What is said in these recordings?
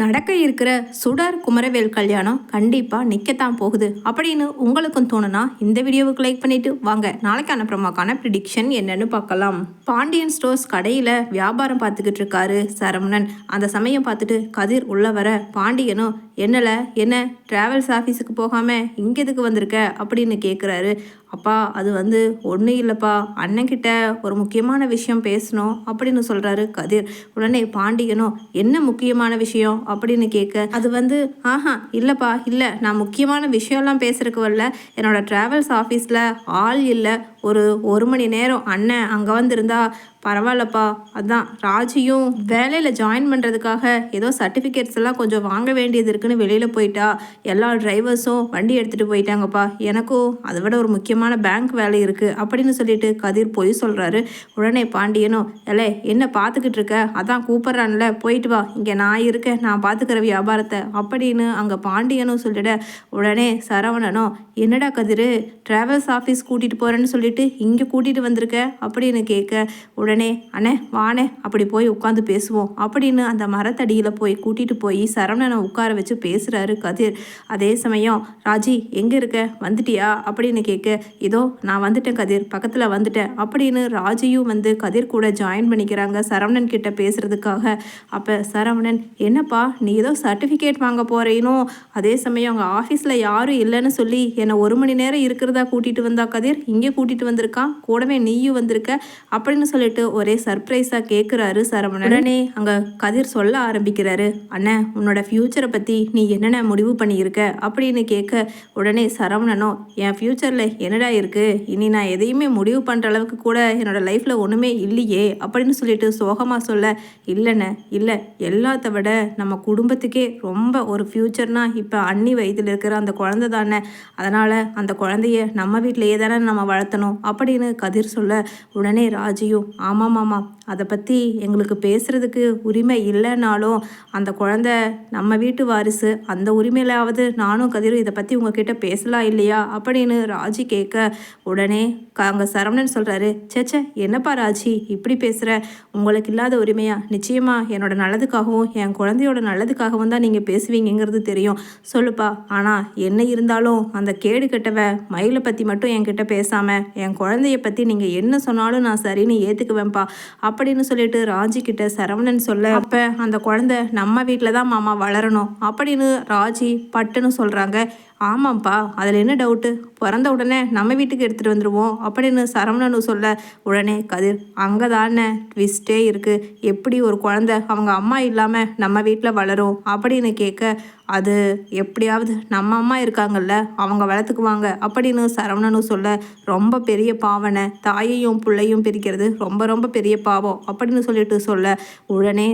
நடக்க இருக்கிற சுடர் குமரவேல் கல்யாணம் கண்டிப்பாக நிற்கத்தான் போகுது அப்படின்னு உங்களுக்கும் தோணுனா இந்த வீடியோவுக்கு லைக் பண்ணிட்டு வாங்க நாளைக்கான ப்ரோமோக்கான ப்ரிடிக்ஷன் என்னன்னு பார்க்கலாம். பாண்டியன் ஸ்டோர்ஸ் கடையில் வியாபாரம் பார்த்துக்கிட்டு இருக்காரு சரவணன். அந்த சமயம் பார்த்துட்டு கதிர் உள்ள வர பாண்டியனும் என்ன டிராவல்ஸ் ஆஃபீஸுக்கு போகாமல் இங்கே எதுக்கு வந்திருக்க அப்படின்னு கேட்குறாரு. அப்பா அது ஒன்றும் இல்லைப்பா, அண்ணன்கிட்ட ஒரு முக்கியமான விஷயம் பேசணும் அப்படின்னு சொல்கிறாரு கதிர். உடனே பாண்டியனும் என்ன முக்கியமான விஷயம் அப்படின்னு கேட்க அது ஆஹா இல்லைப்பா இல்லை, நான் முக்கியமான விஷயம்லாம் பேசுறதுக்கு வரல, என்னோட டிராவல்ஸ் ஆஃபீஸில் ஆள் இல்லை, ஒரு மணி நேரம் அண்ணன் அங்கே வந்திருந்தா பரவாயில்லப்பா, அதான் ராஜியும் வேலையில் ஜாயின் பண்ணுறதுக்காக ஏதோ சர்டிஃபிகேட்ஸ் எல்லாம் கொஞ்சம் வாங்க வேண்டியது இருக்குன்னு வெளியில் போயிட்டா, எல்லா டிரைவர்ஸும் வண்டி எடுத்துகிட்டு போயிட்டாங்கப்பா, எனக்கும் அதை விட ஒரு முக்கியமான பேங்க் வேலை இருக்குது அப்படின்னு சொல்லிட்டு கதிர் போய் சொல்கிறாரு. உடனே பாண்டியனும் என்ன பார்த்துக்கிட்டு இருக்க, அதான் கூப்பிட்றான்ல போயிட்டு வா, இங்கே நான் இருக்கேன், நான் பார்த்துக்கிற வியாபாரத்தை அப்படின்னு அங்கே பாண்டியனும் சொல்லிட உடனே சரவணனும் என்னடா கதிர் டிராவல்ஸ் ஆஃபீஸ் கூட்டிகிட்டு போகிறேன்னு சொல்லிட்டு இங்கே கூட்டிகிட்டு வந்திருக்க அப்படின்னு கேட்க உடனே அண்ணே வானே அப்படி போய் உட்காந்து பேசுவோம் அப்படின்னு அந்த மரத்தடியில் போய் கூட்டிகிட்டு போய் சரவணனை உட்கார வச்சு பேசுகிறாரு கதிர். அதே சமயம் ராஜி எங்கே இருக்க, வந்துட்டியா அப்படின்னு கேட்க இதோ நான் வந்துட்டேன் கதிர், பக்கத்தில் வந்துட்டேன் அப்படின்னு ராஜியும் கதிர் கூட ஜாயின் பண்ணிக்கிறாங்க சரவணன் கிட்ட பேசுகிறதுக்காக. அப்போ சரவணன் என்னப்பா நீ ஏதோ சர்டிஃபிகேட் வாங்க போகிறேனோ, அதே சமயம் அவங்க ஆஃபீஸில் யாரும் இல்லைன்னு சொல்லி என்னை 1 மணி நேரம் இருக்கிறதா கூட்டிகிட்டு வந்தா கதிர், இங்கே கூட்டிகிட்டு வந்திருக்கான், கூடவே நீயும் வந்திருக்க அப்படின்னு சொல்லிட்டு ஒரே சர்ப்ரைஸாக கேட்குறாரு சரவணன். உடனே அங்கே கதிர் சொல்ல ஆரம்பிக்கிறாரு, அண்ணன் உன்னோட ஃப்யூச்சரை பற்றி நீ என்னென்ன முடிவு பண்ணியிருக்க அப்படின்னு கேட்க உடனே சரவணனோ என் ஃப்யூச்சரில் என்னடா இருக்குது, இனி நான் எதையுமே முடிவு பண்ணுற அளவுக்கு கூட என்னோட லைஃப்பில் ஒன்றுமே இல்லையே அப்படின்னு சொல்லிட்டு சோகமாக சொல்ல இல்லைண்ணே இல்லை, எல்லாத்த விட நம்ம குடும்பத்துக்கே ரொம்ப ஒரு ஃப்யூச்சர்னால் இப்போ அண்ணி வயதில் இருக்கிற அந்த குழந்தை தானே, அதனால் அந்த குழந்தைய நம்ம வீட்டிலையே தானே நம்ம வளர்த்தணும் அப்படின்னு கதிர் சொல்ல உடனே ராஜியும் ஆமாம் அதை பற்றி எங்களுக்கு பேசுகிறதுக்கு உரிமை இல்லைனாலும் அந்த குழந்தை நம்ம வீட்டு வாரிசு, அந்த உரிமையிலாவது நானும் கதிரும் இதை பற்றி உங்ககிட்ட பேசலாம் இல்லையா அப்படின்னு ராஜி கேட்க உடனே அங்கே சரவணன் சொல்கிறாரு சேச்சே என்னப்பா ராஜி இப்படி பேசுகிற, உங்களுக்கு இல்லாத உரிமையா, நிச்சயமாக என்னோட நல்லதுக்காகவும் என் குழந்தையோட நல்லதுக்காகவும் தான் நீங்கள் பேசுவீங்கிறது தெரியும் சொல்லுப்பா, ஆனால் என்ன இருந்தாலும் அந்த கேடு கெட்டவ மயிலை பற்றி மட்டும் என்கிட்ட பேசாமல் என் குழந்தைய பற்றி நீங்கள் என்ன சொன்னாலும் நான் சரின்னு ஏற்றுக்குவேன்ப்பா அப்படின்னு சொல்லிட்டு ராஜி கிட்ட சரவணன் சொல்ல அப்போ அந்த குழந்தை நம்ம வீட்டில் தான் மாமா வளரணும் அப்படின்னு ராஜி பட்டுன்னு சொல்கிறாங்க. ஆமாம்ப்பா அதில் என்ன டவுட்டு, பிறந்த உடனே நம்ம வீட்டுக்கு எடுத்துகிட்டு வந்துடுவோம் அப்படின்னு சரவணனு சொல்ல உடனே கதிர் அங்கே தானே ட்விஸ்டே இருக்குது, எப்படி ஒரு குழந்தை அவங்க அம்மா இல்லாமல் நம்ம வீட்டில் வளரும் அப்படின்னு கேட்க அது எப்படியாவது நம்ம அம்மா இருக்காங்கல்ல அவங்க வளர்த்துக்குவாங்க அப்படின்னு சரவணனு சொல்ல ரொம்ப பெரிய பாவனை, தாயையும் பிள்ளையும் பிரிக்கிறது ரொம்ப ரொம்ப பெரிய பாவம் அப்படின்னு சொல்லிட்டு சொல்ல உடனே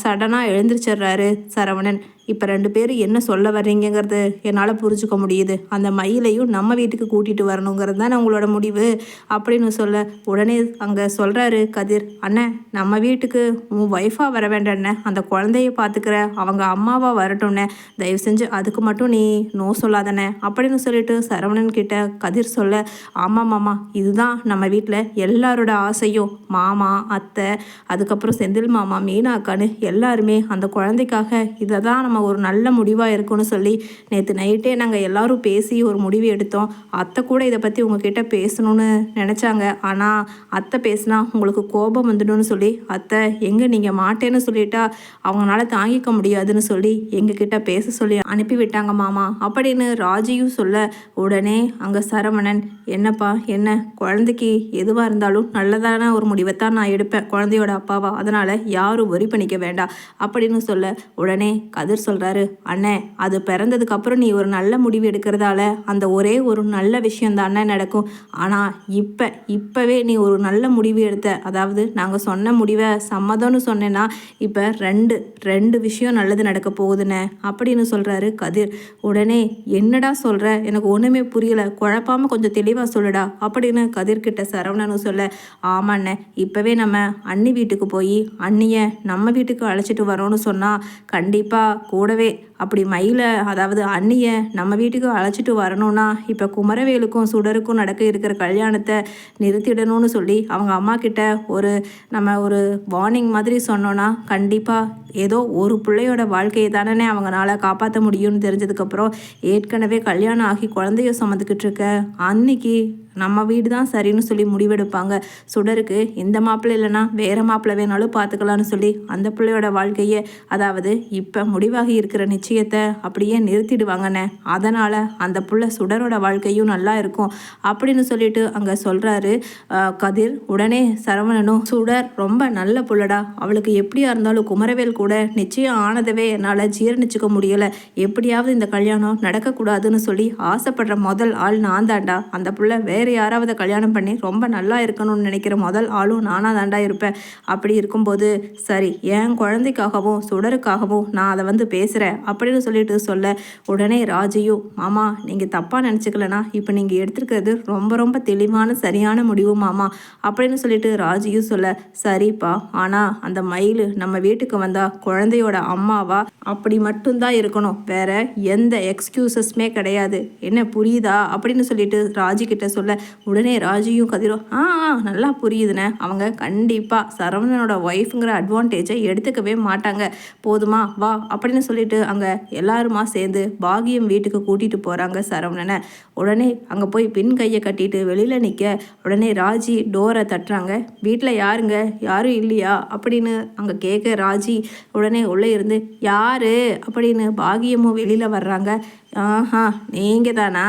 சடனாக எழுந்திரிச்சிடுறாரு சரவணன். இப்போ 2 பேரும் என்ன சொல்ல வர்றீங்கிறது என்னால் புரிஞ்சுக்க முடியுது, அந்த மயிலையும் நம்ம வீட்டுக்கு கூட்டிகிட்டு வரணுங்கிறது தானே உங்களோட முடிவு அப்படின்னு சொல்ல உடனே அங்கே சொல்கிறாரு கதிர் அண்ணன் நம்ம வீட்டுக்கு உன் ஒய்ஃபாக வர வேண்டாண்ணே, அந்த குழந்தைய பார்த்துக்கிற அவங்க அம்மாவாக வரட்டும்னே, தயவு செஞ்சு அதுக்கு மட்டும் நீ நோ சொல்லாதண்ணே அப்படின்னு சொல்லிட்டு சரவணன் கிட்ட கதிர் சொல்ல ஆமாம் மாமா இதுதான் நம்ம வீட்டில் எல்லாரோட ஆசையும், மாமா அத்தை அதுக்கப்புறம் செந்தில் மாமா மீனாக்கான்னு எல்லாருமே அந்த குழந்தைக்காக இதை தான் நம்ம ஒரு நல்ல முடிவாக இருக்கும்னு சொல்லி நேற்று நைட்டே நாங்கள் எல்லாரும் பேசி ஒரு முடிவு எடுத்தோம். அத்தை கூட இதை பற்றி உங்ககிட்ட பேசணும்னு நினச்சாங்க, ஆனால் அத்தை பேசினா உங்களுக்கு கோபம் வந்துடும்னு சொல்லி அத்தை எங்கே நீங்கள் மாட்டேன்னு சொல்லிட்டா அவங்களால தாங்கிக்க முடியாதுன்னு சொல்லி எங்ககிட்ட பேச சொல்லி அனுப்பிவிட்டாங்க மாமா அப்படின்னு ராஜியும் சொல்ல உடனே அங்கே சரவணன் என்னப்பா என்ன குழந்தைக்கு எதுவாக இருந்தாலும் நல்லதான ஒரு முடிவைத்தான் நான் எடுப்பேன் குழந்தையோட அப்பாவா, அதனால் யாரும் வரி பண்ணிக்க வேண்டாம் அப்படின்னு சொல்ல உடனே கதிர் சொல்கிறாரு அண்ணே அது பிறந்ததுக்கப்புறம் நீ ஒரு நல்ல முடிவு எடுக்கிறதால அந்த ஒரே ஒரு நல்ல விஷயம் தானே நடக்கும், ஆனால் இப்போவே நீ ஒரு நல்ல முடிவு எடுத்த, அதாவது நாங்கள் சொன்ன முடிவை சம்மதம்னு சொன்னேன்னா இப்போ ரெண்டு விஷயம் நல்லது நடக்க போகுதுண்ணே அப்படின்னு சொல்கிறாரு கதிர். உடனே என்னடா சொல்கிற, எனக்கு ஒன்றுமே புரியலை, குழப்பாமல் கொஞ்சம் தெளிவாக சொல்லுடா அப்படின்னு கதிர்கிட்ட சரவணனும் சொல்ல ஆமாண்ணே இப்போவே நம்ம அண்ணி வீட்டுக்கு போய் அண்ணியை நம்ம வீட்டுக்கு அழைச்சிட்டு வரோன்னு சொன்னால் கண்டிப்பாக கூடவே அப்படி மயில அதாவது அண்ணியை நம்ம வீட்டுக்கு அழைச்சிட்டு வரணும்னா இப்போ குமரவேலுக்கும் சுடருக்கும் நடக்க இருக்கிற கல்யாணத்தை நிறுத்திடணும்னு சொல்லி அவங்க அம்மா கிட்ட நம்ம ஒரு வார்னிங் மாதிரி சொன்னோன்னா கண்டிப்பாக ஏதோ ஒரு பிள்ளையோட வாழ்க்கையை தானே அவங்களால காப்பாற்ற முடியும்னு தெரிஞ்சதுக்கப்புறம் ஏற்கனவே கல்யாணம் ஆகி குழந்தைய சுமந்துக்கிட்டு இருக்க அன்னைக்கு நம்ம வீடு தான் சரின்னு சொல்லி முடிவெடுப்பாங்க. சுடருக்கு இந்த மாப்பிள்ளை இல்லைன்னா வேறு மாப்பிள்ளை வேணாலும் பார்த்துக்கலான்னு சொல்லி அந்த பிள்ளையோட வாழ்க்கையை அதாவது இப்போ முடிவாகி இருக்கிற நிச்சயத்தை அப்படியே நிறுத்திடுவாங்கண்ணே. அதனால் அந்த பிள்ளை சுடரோட வாழ்க்கையும் நல்லா இருக்கும் அப்படின்னு சொல்லிட்டு அங்கே சொல்கிறாரு கதிர். உடனே சரவணனும் சுடர் ரொம்ப நல்ல புள்ளடா, அவளுக்கு எப்படியா இருந்தாலும் குமரவேல் கூட நிச்சயம் ஆனதவே என்னால் ஜீரணிச்சுக்க முடியலை, எப்படியாவது இந்த கல்யாணம் நடக்கக்கூடாதுன்னு சொல்லி ஆசைப்படுற முதல் ஆள் நான் தாண்டா. அந்த பிள்ளை வேறு யாராவது கல்யாணம் பண்ணி ரொம்ப நல்லா இருக்கணும்னு நினைக்கிற முதல் ஆளும் நானாக தாண்டா இருப்பேன். அப்படி இருக்கும்போது சரி என் குழந்தைக்காகவும் சுடருக்காகவும் நான் அதை பேசுகிறேன் அப்படின்னு சொல்லிட்டு சொல்ல உடனே ராஜியும் மாமா நீங்கள் தப்பாக நினச்சிக்கலனா இப்போ நீங்கள் எடுத்துருக்கிறது ரொம்ப ரொம்ப தெளிவான சரியான முடிவு மாமா அப்படின்னு சொல்லிட்டு ராஜியும் சொல்ல சரிப்பா, ஆனால் அந்த மயில் நம்ம வீட்டுக்கு வந்தால் குழந்தையோட அம்மாவா அப்படி மட்டும்தான் இருக்கணும், வேற எந்த எக்ஸ்கியூசஸ்மே கிடையாது, என்ன புரியுதா அப்படின்னு சொல்லிட்டு ராஜி கிட்ட சொல்ல உடனே ராஜியும் கதிரும் நல்லா புரியுதுண்ணே, அவங்க கண்டிப்பாக சரவணனோட ஒய்ஃபுங்கிற அட்வான்டேஜை எடுத்துக்கவே மாட்டாங்க, போதுமா வா அப்படின்னு சொல்லிட்டு அங்கே எல்லாருமா சேர்ந்து பாகியம் வீட்டுக்கு கூட்டிகிட்டு போகிறாங்க சரவணனை. உடனே அங்கே போய் பின் கையை கட்டிட்டு வெளியில் நிற்க உடனே ராஜி டோரை தட்டுறாங்க. வீட்டில் யாருங்க, யாரும் இல்லையா அப்படின்னு அங்கே கேட்க ராஜி உடனே உள்ளே இருந்து யாரு அப்படின்னு பாகியமும் வெளியில் வர்றாங்க. ஆஹா நீங்கள் தானா,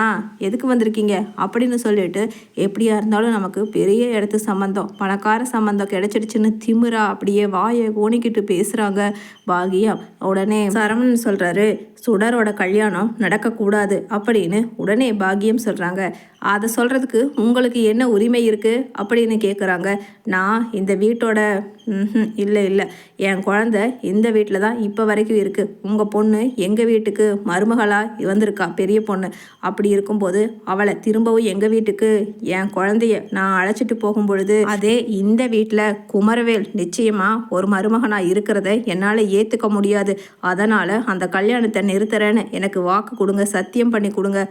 எதுக்கு வந்திருக்கீங்க அப்படின்னு சொல்லிட்டு எப்படியா இருந்தாலும் நமக்கு பெரிய இடத்து சம்மந்தம் பணக்கார சம்மந்தம் கிடைச்சிடுச்சுன்னு திமிரா அப்படியே வாயை கோணிக்கிட்டு பேசுகிறாங்க பாகியம். உடனே சரவணன் சொல்கிறாரு சுடரோட கல்யாணம் நடக்கக்கூடாது அப்படின்னு உடனே பாகியம் சொல்கிறாங்க. அதை சொல்கிறதுக்கு உங்களுக்கு என்ன உரிமை இருக்குது அப்படின்னு கேட்குறாங்க. நான் இந்த வீட்டோட இல்லை என் குழந்தை இந்த வீட்டில் தான் இப்போ வரைக்கும் இருக்குது, உங்கள் பொண்ணு எங்கள் வீட்டுக்கு மருமகளாக வந்திருக்கா பெரிய பொண்ணு, அப்படி இருக்கும்போது அவளை திரும்பவும் எங்கள் வீட்டுக்கு என் குழந்தைய நான் அழைச்சிட்டு போகும் பொழுது அதே இந்த வீட்டில் குமரவேல் நிச்சயமாக ஒரு மருமகனாக இருக்கிறத என்னால் ஏற்றுக்க முடியாது, அதனால் அந்த கல்யாணத்தை நிறுத்துறேன்னு எனக்கு வாக்கு கொடுங்க, சத்தியம் பண்ணி கொடுங்க.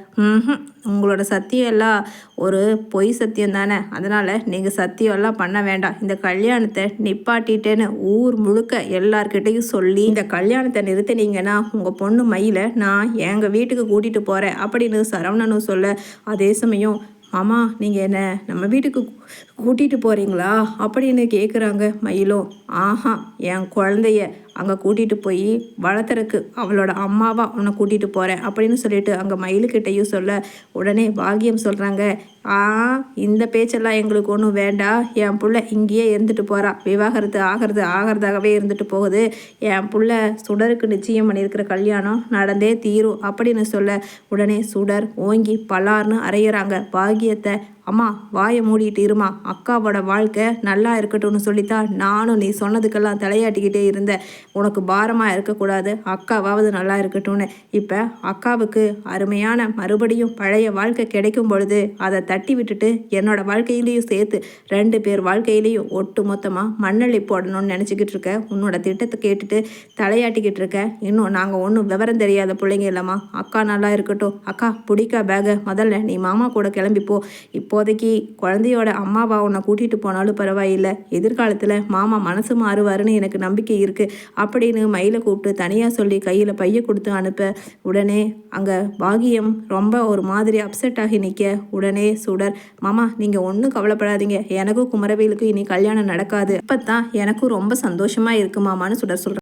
உங்களோட சத்தியம் எல்லாம் ஒரு பொய் சத்தியம் தானே, அதனால் நீங்கள் சத்தியம் எல்லாம் பண்ண வேண்டாம், இந்த கல்யாணத்தை நிப்பாட்டிட்டேன்னு ஊர் முழுக்க எல்லார்கிட்டையும் சொல்லி இந்த கல்யாணத்தை நிறுத்தினீங்கன்னா உங்கள் பொண்ணு மயில நான் எங்கள் வீட்டுக்கு கூட்டிகிட்டு போகிறேன் அப்படின்னு சரவணனும் சொல்ல அதே சமயம் மாமா நீங்கள் என்ன நம்ம வீட்டுக்கு கூட்டிகிட்டு போகிறீங்களா அப்படின்னு கேட்குறாங்க மயிலும். ஆஹா என் குழந்தைய அங்கே கூட்டிகிட்டு போய் வளர்த்துறக்கு அவளோட அம்மாவா உன்னை கூட்டிகிட்டு போகிறேன் அப்படின்னு சொல்லிட்டு அங்கே மயிலுக்கிட்டையும் சொல்ல உடனே பாகியம் சொல்கிறாங்க இந்த பேச்செல்லாம் எங்களுக்கு ஒன்றும் வேண்டாம், என் புள்ள இங்கேயே இருந்துட்டு போகிறா, விவாகரத்து ஆகிறதாகவே இருந்துட்டு போகுது, என் புள்ள சுடருக்கு நிச்சயம் பண்ணியிருக்கிற கல்யாணம் நடந்தே தீரும் அப்படின்னு சொல்ல உடனே சுடர் ஓங்கி பலார்னு அரைகிறாங்க பாகியத்தை. அம்மா வாயை மூடிட்டு இருமா, அக்காவோட வாழ்க்கை நல்லா இருக்கட்டும்னு சொல்லித்தான் நானும் நீ சொன்னதுக்கெல்லாம் தலையாட்டிக்கிட்டே இருந்தேன், உனக்கு பாரமாக இருக்கக்கூடாது, அக்காவாவது நல்லா இருக்கட்டும்னு. இப்போ அக்காவுக்கு அருமையான மறுபடியும் பழைய வாழ்க்கை கிடைக்கும் பொழுது அதை தட்டி விட்டுட்டு என்னோட வாழ்க்கையிலையும் சேர்த்து 2 பேர் வாழ்க்கையிலையும் ஒட்டு மொத்தமாக மண்ணள்ளி போடணும்னு நினச்சிக்கிட்டு இருக்க, உன்னோட திட்டத்தை கேட்டுட்டு தலையாட்டிக்கிட்டு இருக்க. இன்னும் நாங்கள் ஒன்றும் விவரம் தெரியாத பிள்ளைங்க இல்லைம்மா, அக்கா நல்லா இருக்கட்டும், அக்கா பிடிக்கா பேகை முதல்ல நீ மாமா கூட கிளம்பிப்போ, இப்போதைக்கு குழந்தையோட அம்மாவா உன்னை கூட்டிகிட்டு போனாலும் பரவாயில்லை, எதிர்காலத்தில் மாமா மனசு மாறுவாருன்னு எனக்கு நம்பிக்கை இருக்குது அப்படின்னு மயிலை கூப்பிட்டு தனியாக சொல்லி கையில் பைய கொடுத்து அனுப்ப உடனே அங்கே பாகியம் ரொம்ப ஒரு மாதிரி அப்செட் ஆகி நிற்க உடனே சுடர் மாமா நீங்கள் ஒன்றும் கவலைப்படாதீங்க, எனக்கும் குமரவேலுக்கும் இனி கல்யாணம் நடக்காது, இப்போ தான் எனக்கும் ரொம்ப சந்தோஷமாக இருக்கு மாமான்னு சுடர் சொல்கிறேன்.